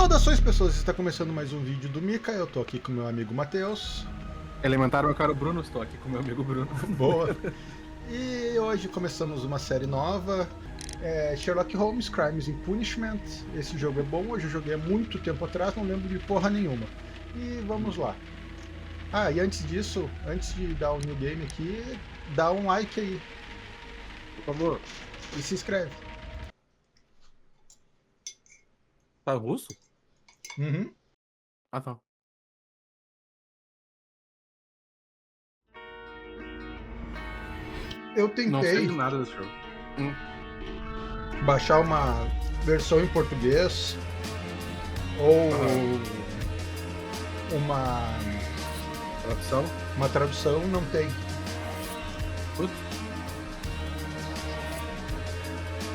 Saudações, pessoas! Está começando mais um vídeo do Mika. Eu tô aqui com meu amigo Matheus. Elementaram meu caro Bruno, estou aqui com meu amigo Bruno. Boa! E hoje começamos uma série nova, Sherlock Holmes, Crimes and Punishment. Esse jogo é bom, hoje eu joguei há muito tempo atrás, não lembro de porra nenhuma. E vamos lá. Ah, e antes disso, antes de dar o new game aqui, dá um like aí. Por favor. E se inscreve. Tá russo? Uhum. Ah, tá. Eu Não sei tentei de nada desse jogo. baixar uma versão em português ou Tradução? uma tradução, não tem. Putz.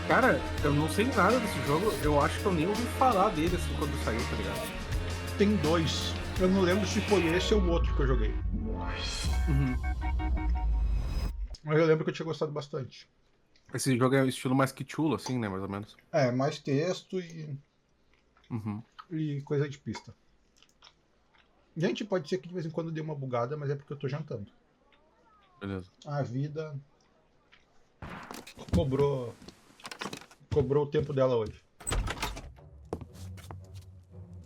Cara, eu não sei nada desse jogo. Eu acho que eu nem ouvi falar dele assim quando saiu, tá ligado? Tem dois. Eu não lembro se foi esse ou o outro que eu joguei. Uhum. Mas eu lembro que eu tinha gostado bastante. Esse jogo é um estilo mais Cthulhu, assim, né? Mais ou menos. É, mais texto Uhum. e coisa de pista. Gente, pode ser que de vez em quando dê uma bugada, mas é porque eu tô jantando. Beleza. A vida cobrou o tempo dela hoje.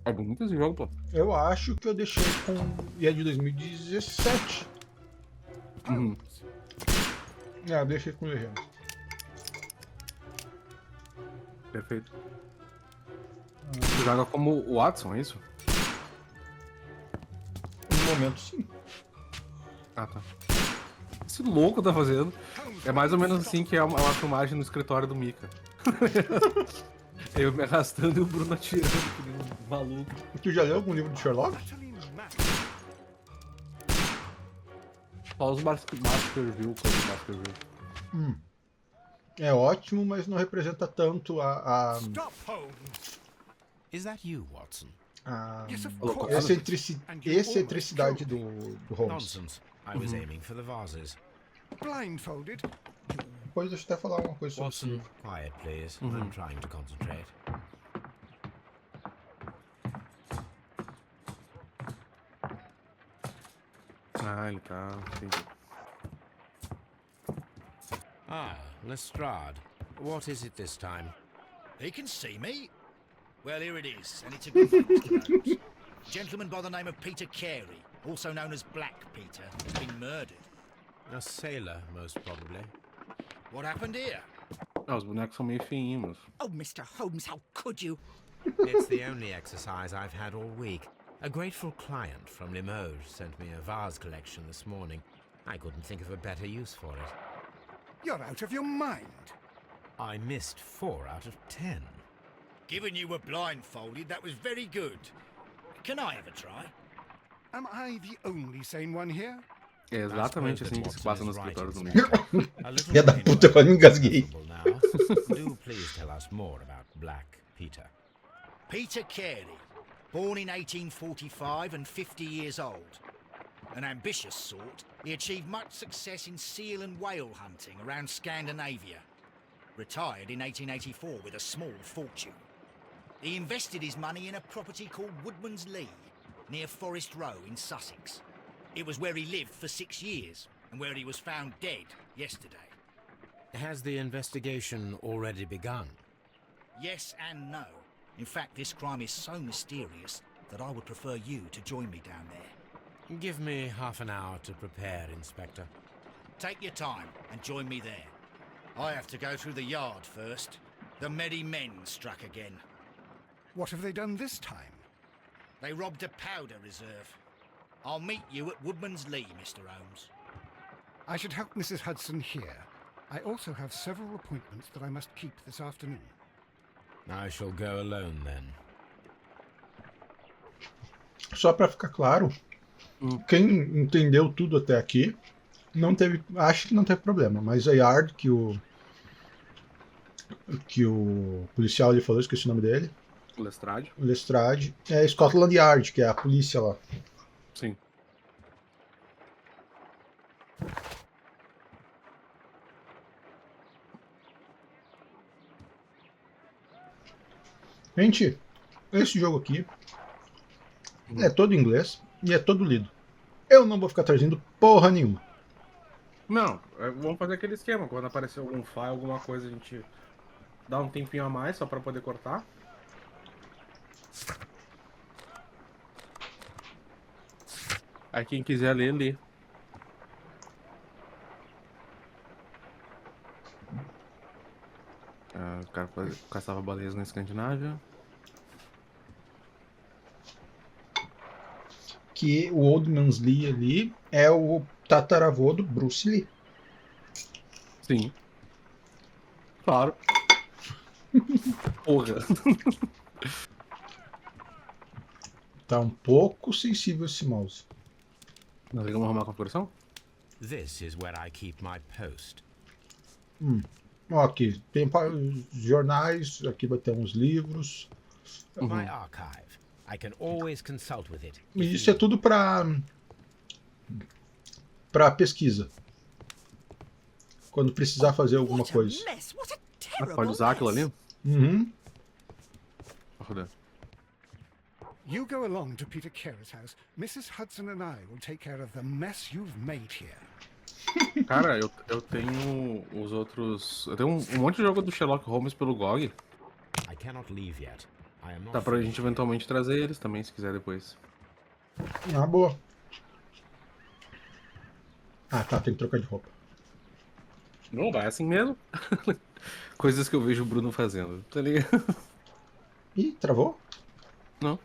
É bonito esse jogo, pô. Eu acho que eu deixei com... E é de 2017. Uhum. É, eu deixei com legenda. Perfeito. Tu joga como o Watson, é isso? No momento, sim. Ah, tá. Esse louco tá fazendo. É mais ou menos assim que é uma filmagem no escritório do Mika. Eu me arrastando e o Bruno atirando, que nem um maluco. Tu já leu algum livro de Sherlock? Só os Master View, coisa do Master View. É ótimo, mas não representa tanto a Stop, Holmes. Is that you, Watson? Yes, of course. excentricidade do Holmes. Nonsense. I was aiming for the vases. Blindfolded? Depois deixa eu até falar uma coisa sobre esse Watson, livro. quiet, please. I'm trying to concentrate. Ah, ele tá... Entendi. Ah, Lestrade. What is it this time? He can see me. Well, here it is, and it's a good one, Mr. Holmes. A gentleman by the name of Peter Carey, also known as Black Peter, has been murdered. A sailor, most probably. What happened here? Ah, os bonecos são meio feinhos. Oh, Mr. Holmes, how could you? It's the only exercise I've had all week. A grateful client from Limoges sent me a vase collection this morning. I couldn't think of a better use for it. You're out of your mind. I missed 4 out of 10. Given you were blindfolded, that was very good. Can I have a try? Am I the only sane one here? É exatamente assim que se passa no escritório do Mika. A little Filha da pain puta, eu quase me engasguei. possible now. Do please tell us more about Black Peter. Peter Carey, born in 1845 and 50 years old. An ambitious sort, he achieved much success in seal and whale hunting around Scandinavia. Retired in 1884 with a small fortune. He invested his money in a property called Woodman's Lee, near Forest Row in Sussex. It was where he lived for 6 years, and where he was found dead yesterday. Has the investigation already begun? Yes and no. In fact, this crime is so mysterious that I would prefer you to join me down there. Give me half an hour to prepare, Inspector. Take your time and join me there. I have to go through the yard first. The merry men struck again. What have they done this time? They robbed a powder reserve. I'll meet you at Woodman's Lee, Mr. Holmes. I should help Mrs. Hudson here. I also have several appointments that I must keep this afternoon. I shall go alone then. Só pra ficar claro, quem entendeu tudo até aqui, não teve, acho que não teve problema, mas a Yard, que o policial ali falou, esqueci o nome dele. Lestrade? O Lestrade. É Scotland Yard, que é a polícia lá. Sim. Gente, Esse jogo aqui é todo em inglês e é todo lido. Eu não vou ficar traduzindo porra nenhuma. Não, vamos fazer aquele esquema. Quando aparecer algum file, alguma coisa, a gente dá um tempinho a mais só pra poder cortar. Aí quem quiser ler, lê. O cara caçava baleias na Escandinávia. Que o Old Man's Lee ali é o tataravô do Bruce Lee. Sim. Claro. Porra. Tá um pouco sensível esse mouse. Nós vamos arrumar a configuração? This is where I keep my post. Ó, aqui tem jornais, aqui vai ter uns livros. My archive. I can always consult with it. E isso é tudo para pesquisa. Quando precisar fazer alguma coisa. Pode usar aquilo ali? Uhum. Roder. You go along to Peter Carey's house. Mrs. Hudson and I will take care of the mess you've made here. Cara, eu tenho os outros. Eu tenho um monte de jogo do Sherlock Holmes pelo GOG. I cannot leave yet. I am not Dá pra finished. gente eventualmente trazer eles também, se quiser depois. Ah, boa. Ah, tá, tem que trocar de roupa. Não, vai assim mesmo. Coisas que eu vejo o Bruno fazendo, tá ligado? Ih, travou? Não.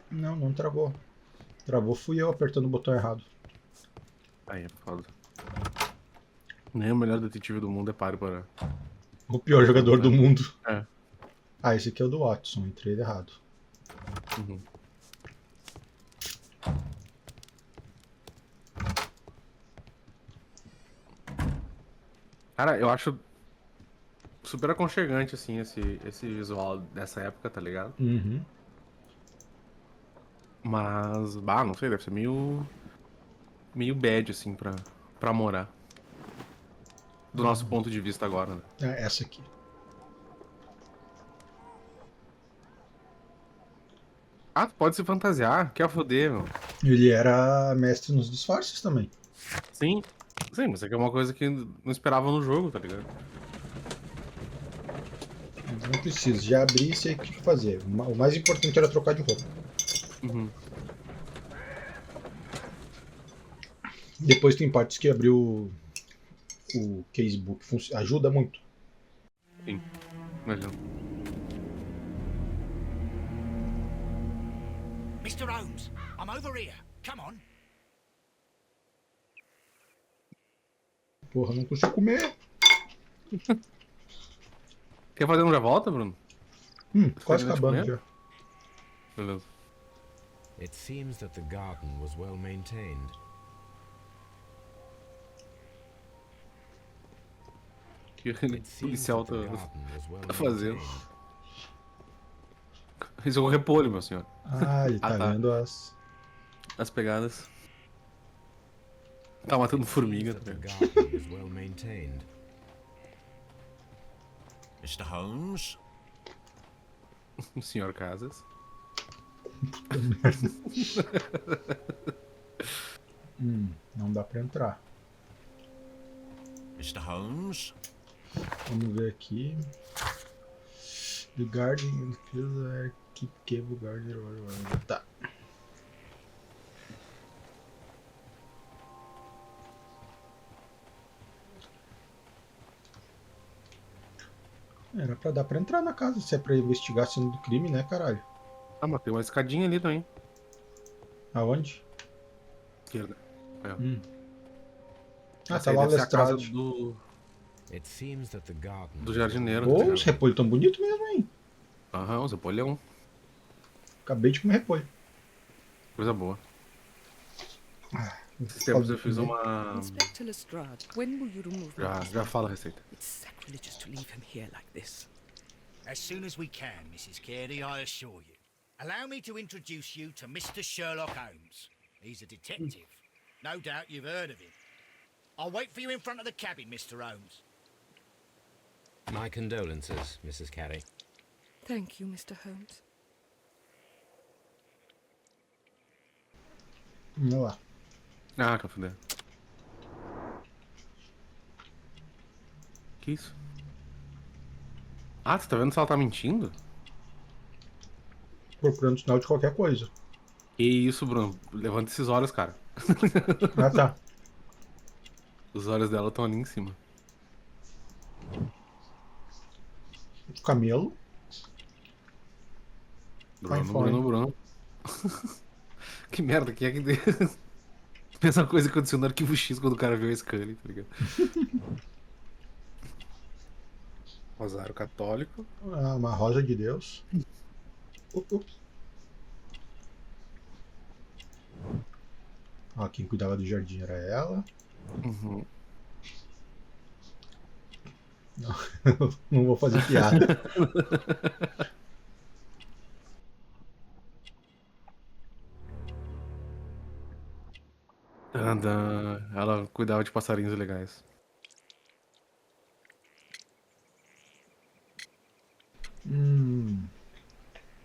Não, não travou. Travou fui eu apertando o botão errado. Aí, é foda. Nem o melhor detetive do mundo é páreo para. O pior jogador do mundo. É. Ah, esse aqui é o do Watson, entrei errado. Uhum. Cara, eu acho super aconchegante, assim, esse visual dessa época, tá ligado? Uhum. Mas, bah, não sei, deve ser meio bad, assim, pra morar. Do nosso ponto de vista agora, né? É essa aqui. Ah, tu pode se fantasiar, quer foder, meu. Ele era mestre nos disfarces também. Sim, mas é que é uma coisa que não esperava no jogo, tá ligado? Não precisa, já abri e sei o que fazer. O mais importante era trocar de roupa. Uhum. Depois tem partes que abriu o casebook. Ajuda muito. Sim, imagina. Mr. Holmes, I'm over here. Come on. Porra, não consigo comer. Quer fazer um já volta, Bruno? Quase termina de acabando comer? já. Beleza. It seems that the garden was well maintained. Que It seems policial that the tá garden was well fazendo? maintained. Isso é um repolho, meu senhor. Ah, ele tá tá. vendo as. As pegadas. Tá matando formiga That the também. garden was well maintained. Mr. Holmes? O senhor Casas. Não dá pra entrar. Mr. Holmes? Vamos ver aqui. The Guardian Killer Keep Cable Guardian. Tá. Era pra dar pra entrar na casa, se é pra investigar a cena do crime, né, caralho? Ah, mas tem uma escadinha ali também. Aonde? Esquerda. Aí, ó. Ah, Essa tá aí lá o deve ser a casa Lestrade. It seems that the garden do was jardineiro. Pô, tá os ligado? repolhos tão bonitos mesmo, hein? Aham, os repolhão. Acabei de comer repolho. Coisa boa. Esses tempos eu fiz uma. Inspector Lestrade, when will you remove Já fala a receita. It's sacrilegious to leave him here like this. As soon as we can, Mrs. Carey, I assure you. Allow me to introduce you to Mr. Sherlock Holmes. He's a detective. No doubt you've heard of him. I'll wait for you in front of the cabin, Mr. Holmes. My condolences, Mrs. Carey. Thank you, Mr. Holmes. Vamos lá. Ah, que fuder. Que isso? Ah, você tá vendo se ela tá mentindo? Procurando sinal de qualquer coisa. Que isso, Bruno? Levanta esses olhos, cara. Ah, tá. Os olhos dela estão ali em cima. Camelo. Bruno, iPhone. Bruno, Bruno. Que merda, que é que... Mesma coisa que aconteceu no arquivo X quando o cara viu a Scully, tá ligado? Rosário católico. Ah, uma rosa de Deus. Ups. Ó, quem cuidava do jardim era ela. Uhum. Não, não vou fazer piada. Ela cuidava de passarinhos legais.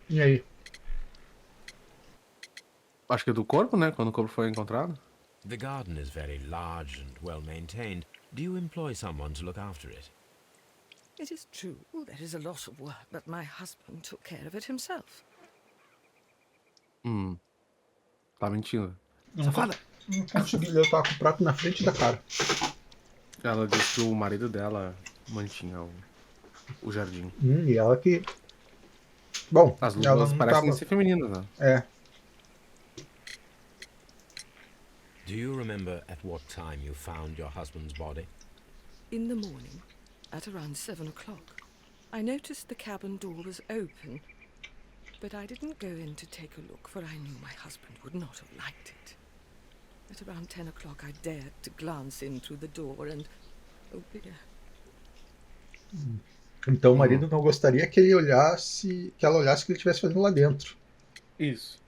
E aí? Acho que é do corpo, né? Quando o corpo foi encontrado. The garden is very large and well maintained. Do you employ someone to look after it? It is true, there is a lot of work, but my husband took care of it himself. Tá mentindo. Não consegui ler, eu tava com o prato na frente da cara. Ela disse que o marido dela mantinha o jardim. E ela que... Bom, As ela luvas não parecem tava... ser femininas, né? É. Do you remember at what time you found your husband's body? In the morning, at around 7 o'clock, I noticed the cabin door was open, but I didn't go in to take a look, for I knew my husband would not have liked it. At around 10 o'clock, I dared to glance in through the door and... Oh dear. Então o marido não gostaria que ela olhasse o que ele estivesse fazendo lá dentro. Isso.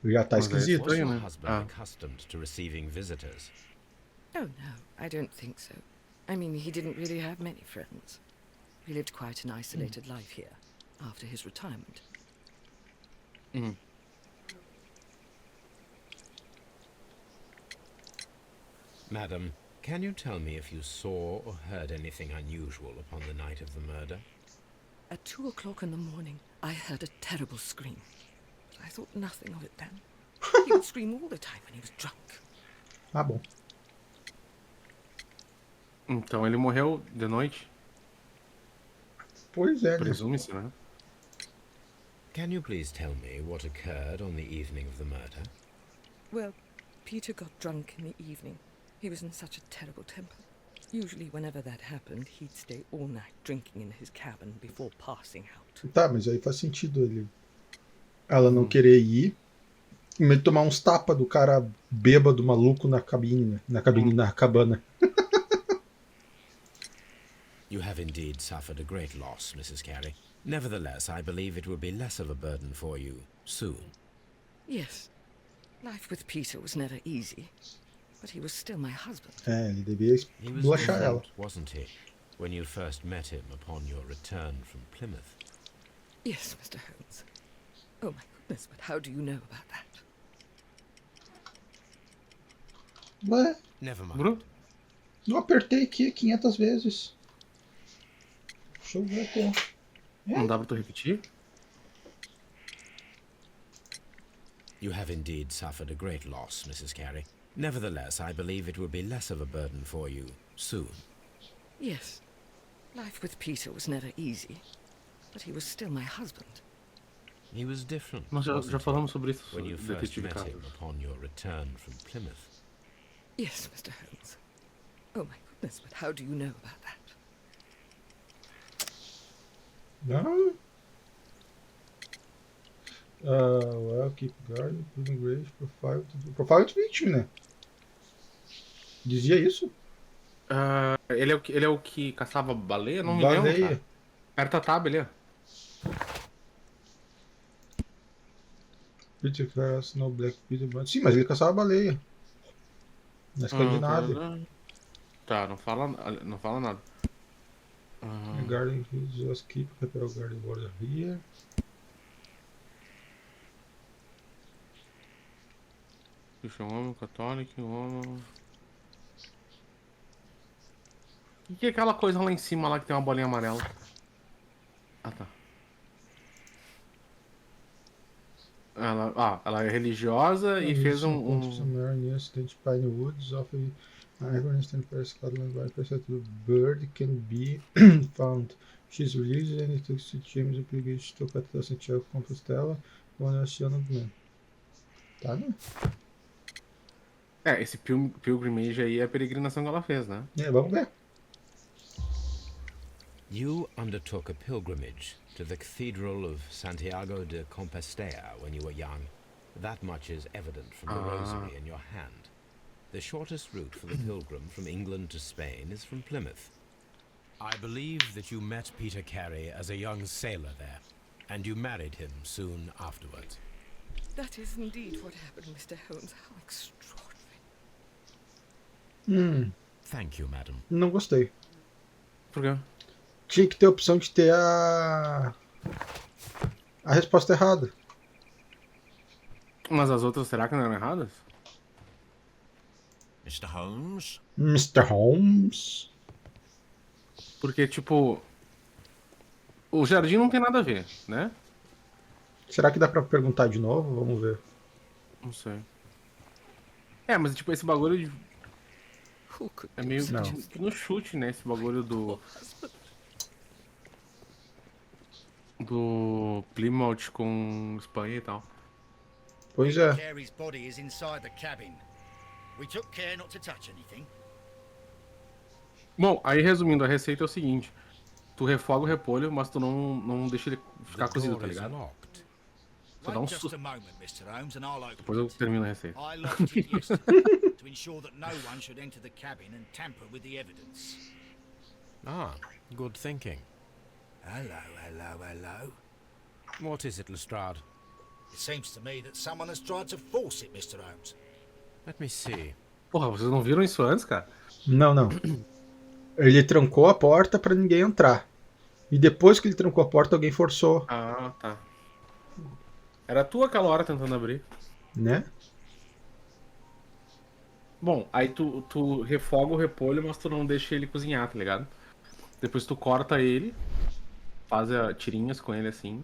Já tá Mas esquisito. Was your Estranho, né? husband accustomed to receiving visitors? Oh no, I don't think so. I mean, he didn't really have many friends. He lived quite an isolated life here, after his retirement. Madam, can you tell me if you saw or heard anything unusual upon the night of the murder? At 2 o'clock in the morning, I heard a terrible scream. But I thought nothing of it then. He would scream all the time when he was drunk. Ah, bom. Então ele morreu de noite? Pois é, né? Presume-se, né? Can you please tell me what occurred on the evening of the murder? Well, Peter got drunk in the evening. He was in such a terrible temper. Usually, whenever that happened, he'd stay all night drinking in his cabin before passing out. Tá, mas aí faz sentido ela não querer ir, com medo de tomar uns tapas do cara bêbado, maluco na cabine, né? Na cabana. You have indeed suffered a great loss, Mrs. Carey. Nevertheless, I believe it will be less of a burden for you soon. Yes, life with Peter was never easy, but he was still my husband. É, ele devia He was esculachar ela. different, wasn't he, when you first met him upon your return from Plymouth? Yes, Mr. Holmes. Oh my goodness, but how do you know about that? Ué, Never mind. Bruno? eu apertei aqui 500 vezes. Deixa eu ver aqui. Não dá pra tu repetir? You have indeed suffered a great loss, Mrs. Carey. Nevertheless, I believe it will be less of a burden for you soon. Yes, life with Peter was never easy, but he was still my husband. He was different, Nós já wasn't he, falamos sobre isso, when you first detetive met him casos. upon your return from Plymouth. Yes, Mr. Holmes. Oh my goodness, but how do you know about that? Não. Well, keep guard, grade, profile de vítima, né? Dizia isso? Ele é o que caçava baleia? Não me lembro, Baleia. cara. Aperta a tab ali, ó. Peter Class, no Black Peter Brand. Sim, mas ele caçava baleia. Na Escandinávia. Tá, não fala nada. Garden just keep papel garden border here. Puxa, um homem católico, um homem... O que é aquela coisa lá em cima lá que tem uma bolinha amarela? Ah, tá. Ela é religiosa e fez Acidente Pine Woods of Iron Stand per Scotland by perceptive bird can be found. She's religious and it took to James Pilgrimage to Catedral Santiago Compostela one oceano do Man. Tá, né? esse pilgrimage aí é a peregrinação que ela fez, né? Vamos ver. You undertook a pilgrimage to the Cathedral of Santiago de Compostela when you were young. That much is evident from the rosary in your hand. The shortest route for the pilgrim from England to Spain is from Plymouth. I believe that you met Peter Carey as a young sailor there, and you married him soon afterwards. That is indeed what happened, Mr. Holmes. How extraordinary. Thank you, madam. Não gostei. Por quê? Tinha que ter a opção de ter a resposta errada. Mas as outras, será que não eram erradas? Mr. Holmes? Mr. Holmes. Porque, tipo... O jardim não tem nada a ver, né? Será que dá pra perguntar de novo? Vamos ver. Não sei. Mas, tipo, esse bagulho de... Who could É meio Não. que no chute, né? Esse bagulho do Plymouth com Espanha e tal. Pois é. Carey's body is inside the cabin. We took care not to touch anything. Bom, aí resumindo, a receita é o seguinte. Tu refoga o repolho, mas tu não deixa ele ficar cozido, tá ligado? Tu dá um Wait just susto. a moment, Mr. Holmes, and I'll open Depois eu it. termino a receita. I locked it yesterday to ensure that no one should enter the cabin and tamper with the evidence. Ah, good thinking. Hello, hello, hello. What is it, Lestrade? It seems to me that someone has tried to force it, Mr. Holmes. Let me see. Porra, vocês não viram isso antes, cara? Não. Ele trancou a porta pra ninguém entrar. E depois que ele trancou a porta, alguém forçou, Ah, tá. Era tu aquela hora tentando abrir. né? Bom, aí tu refoga o repolho, mas tu não deixa ele cozinhar, tá ligado? Depois tu corta ele, faz tirinhas com ele assim.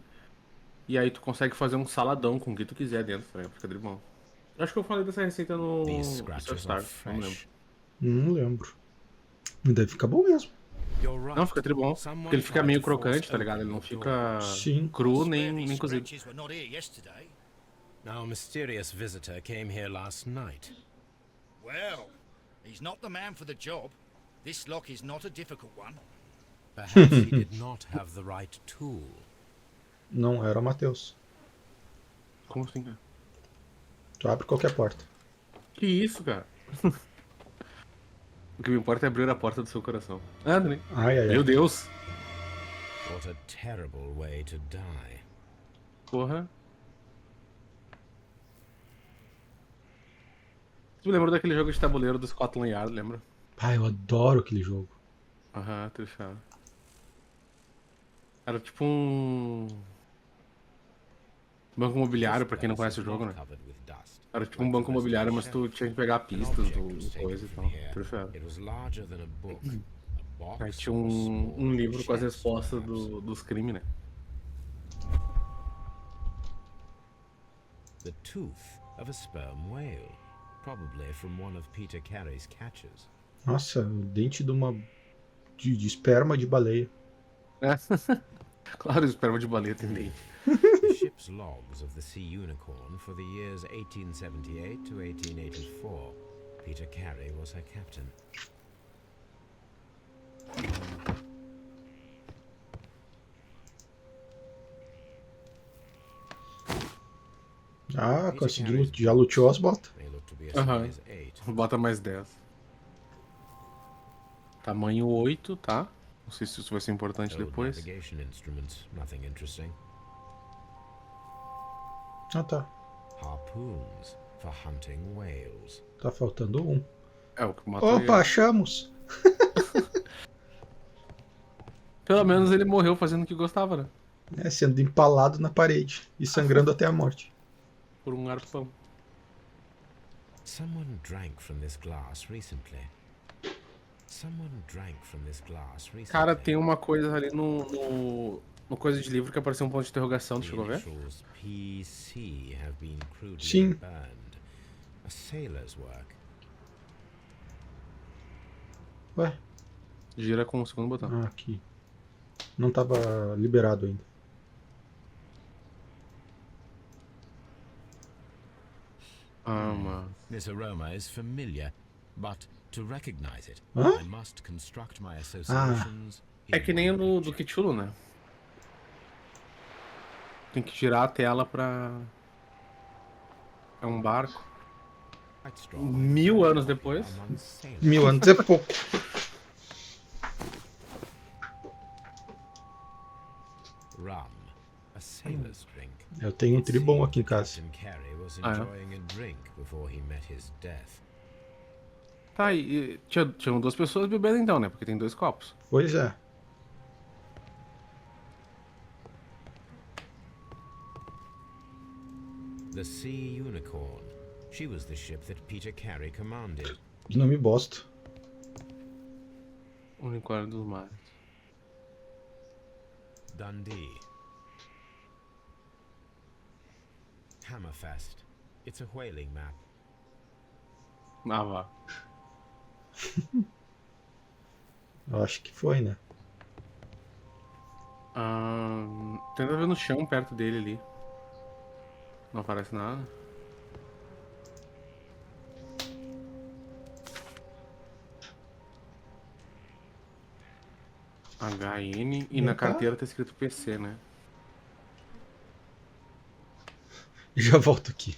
E aí tu consegue fazer um saladão com o que tu quiser dentro, tá ligado? Fica de bom. Acho que eu falei dessa receita no These scratches are Star, não lembro. fresh. Não lembro. Deve ficar bom mesmo. You're right. Não, fica tribom. Porque ele fica meio crocante, tá ligado? Ele não fica Sim. cru nem These cozido. scratches were not here yesterday. Our mysterious visitor came here last night. Well, he's not the man for the job. This lock is not a difficult one. Perhaps he did not have the right tool. Não era o Matheus. Como assim, cara? Tu abre qualquer porta. Que isso, cara? O que me importa é abrir a porta do seu coração. André. Ai. Meu Deus. What a terrible way to die. Porra. Tu me lembrou daquele jogo de tabuleiro do Scotland Yard, lembra? Pai, eu adoro aquele jogo. Aham, truchado. Era tipo um banco imobiliário, pra quem não conhece o jogo, né? Covered with dust. Era tipo um banco imobiliário, mas tu tinha que pegar pistas do coisa e tal. Truchado. It was larger than a book. A box Aí tinha was um small, livro com as chest, respostas perhaps. dos crimes, né? The tooth of a sperm whale, probably from one of Peter Carey's catches. Nossa, o dente de esperma de baleia. Claro, esperma de baleia tem dente. The ship's logs of the Sea Unicorn for the years 1878 to 1884. Peter Carey was her captain. Ah, conseguiu, já luteou as botas. They look to be a Aham. size 8. Bota mais 10. Tamanho 8, tá? Não sei se isso vai ser importante Old depois. navigation instruments, nothing interesting. Ah, tá. Harpoons for hunting whales. Tá faltando um. É o que matou Opa, achamos! Pelo menos ele morreu fazendo o que gostava, né? Sendo empalado na parede e sangrando até a morte. Por um arpão. Someone drank from this glass recently. Someone drank from this glass recently. Cara, tem uma coisa ali no coisa de livro que apareceu um ponto de interrogação, tu The chegou a ver? initials PC have been crudely Sim. burned. A sailor's work. Ué? Gira com o segundo botão. Aqui. Não tava liberado ainda. Mano. This aroma is familiar, but to recognize it, Hã? I must construct my associations. É que nem o do Cthulhu, né? Tem que girar a tela pra... É um barco. 1000 anos depois. 1000 anos é pouco. Rum, a sailor's drink. Eu tenho um tribom aqui em casa. Captain Carey was Ah, é? enjoying a drink before he met his death. Tá, e tinham 2 pessoas bebendo então, né? Porque tem 2 copos. Pois é. The Sea Unicorn. She was the ship that Peter Carey commanded. Nome bosta. Unicórnio dos mares. Dundee. Hammerfest. It's a whaling map. Ah, vá. Eu acho que foi, né? Tenta ver no chão perto dele ali. Não aparece nada. HN e na Tá. carteira tá escrito PC, né? Já volto aqui.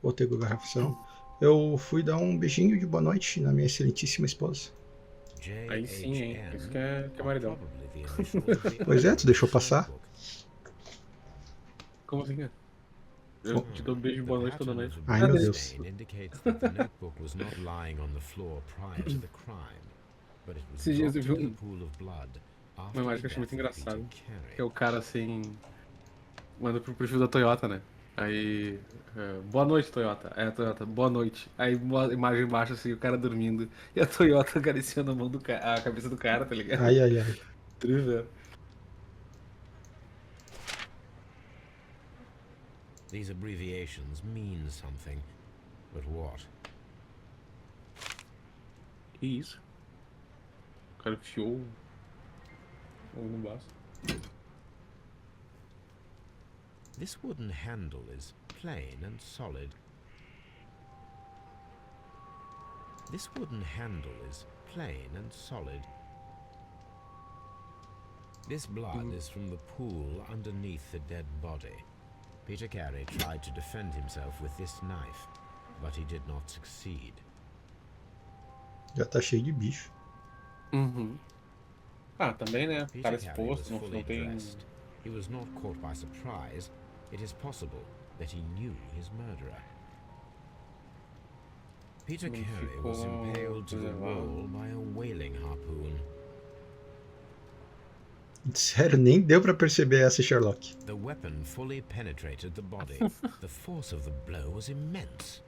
Voltei com a garrafação. Eu fui dar um beijinho de boa noite na minha excelentíssima esposa. Aí sim, hein? Isso que é maridão. Pois é, tu deixou passar? Como assim, cara? Eu te dou um beijo de boa noite toda noite. Ai, meu Deus. Esses dias eu vi uma imagem que eu achei muito engraçado. Que é o cara assim. Manda pro perfil da Toyota, né? Aí. Boa noite, Toyota. Aí a Toyota, boa noite. Aí uma imagem embaixo assim, o cara dormindo. E a Toyota acariciando a mão do a cabeça do cara, tá ligado? Ai, ai, ai. Trivia. These abbreviations mean something, but what? Que isso? O cara enfiou no baço. This wooden handle is plain and solid. This wooden handle is plain and solid. This blood is from the pool underneath the dead body. Peter Carey tried to defend himself with this knife, but he did not succeed. Já tá cheio de bicho. Uhum. Ah, também, né? O cara Peter Carey was exposto, não fully tem. dressed. He was not caught by surprise. It is possible that he knew his murderer. Peter Não Carey was ficou impaled to the preservado. wall by a whaling harpoon. Sério, nem deu pra perceber essa, Sherlock. The weapon fully penetrated the body. The force of the blow was immense.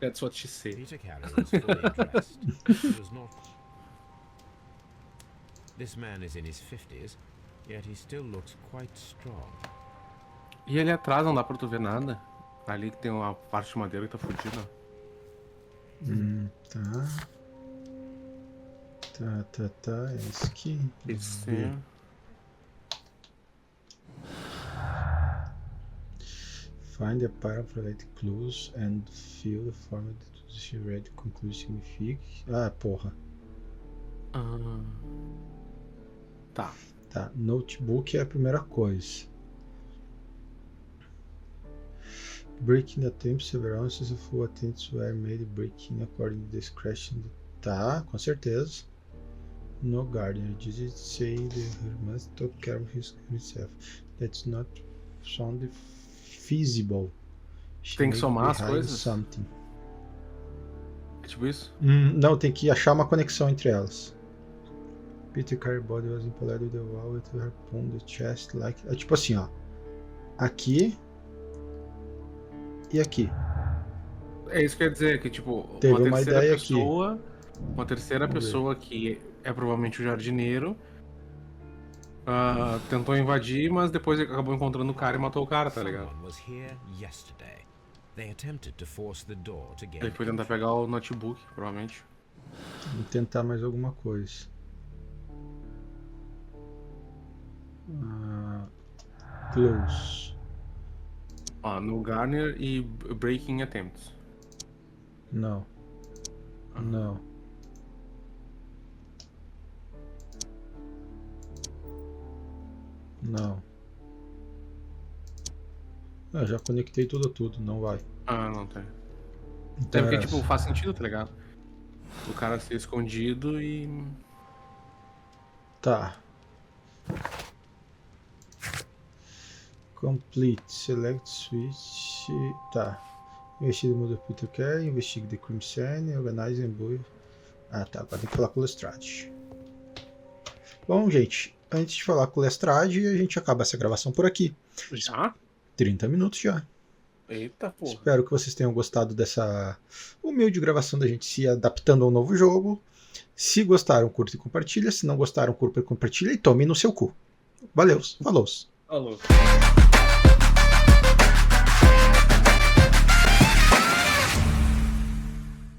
That's what she said. Peter Carey was fully dressed. He was not. This man is in his 50s, yet he still looks quite strong. E ali atrás não dá pra tu ver nada. Ali que tem uma parte de madeira que tá fodida. Tá. Tá. É isso aqui. Isso Vê. é. Find the paraphrased clues and fill the form to see read conclude significa. Ah, porra. Tá. Tá. Notebook é a primeira coisa. Breaking the attempt, several unsuccessful attempts were made breaking according to discretion. Tá, com certeza. No garden, did it say the must take care of himself? That's not sound feasible. She Tem que may somar be as hiding coisas? something. Tipo isso? Não, tem que achar uma conexão entre elas. Peter Carey body was impaled with the wall with her harpoon the chest like... É tipo assim, ó. Aqui e aqui. É isso que eu ia dizer, que tipo, Teve uma uma terceira ideia pessoa. Uma terceira Vamos ver. pessoa que é provavelmente o jardineiro. Tentou invadir, mas depois ele acabou encontrando o cara e matou o cara, tá ligado? Someone was here yesterday. They attempted to force the door to gain Ele foi tentar entry. pegar o notebook, provavelmente. Vamos tentar mais alguma coisa. Close. Ó, no Garner e Breaking Attempts. Não. Não. Não. Já conectei tudo, não vai. Não tem. Então É porque, era tipo, essa. faz sentido, tá ligado? O cara ser escondido e. Tá. Complete. Select switch. Tá. Investir no mundo Peter Carey. Investigue the crime scene. Organize and build. Tá. Agora tem que falar com o Lestrade. Bom, gente. Antes de falar com o Lestrade, a gente acaba essa gravação por aqui. Já? 30 minutos já. Eita, porra. Espero que vocês tenham gostado dessa humilde gravação da gente se adaptando ao novo jogo. Se gostaram, curta e compartilha. Se não gostaram, curta e compartilha e tome no seu cu. Valeu, falou. Alô.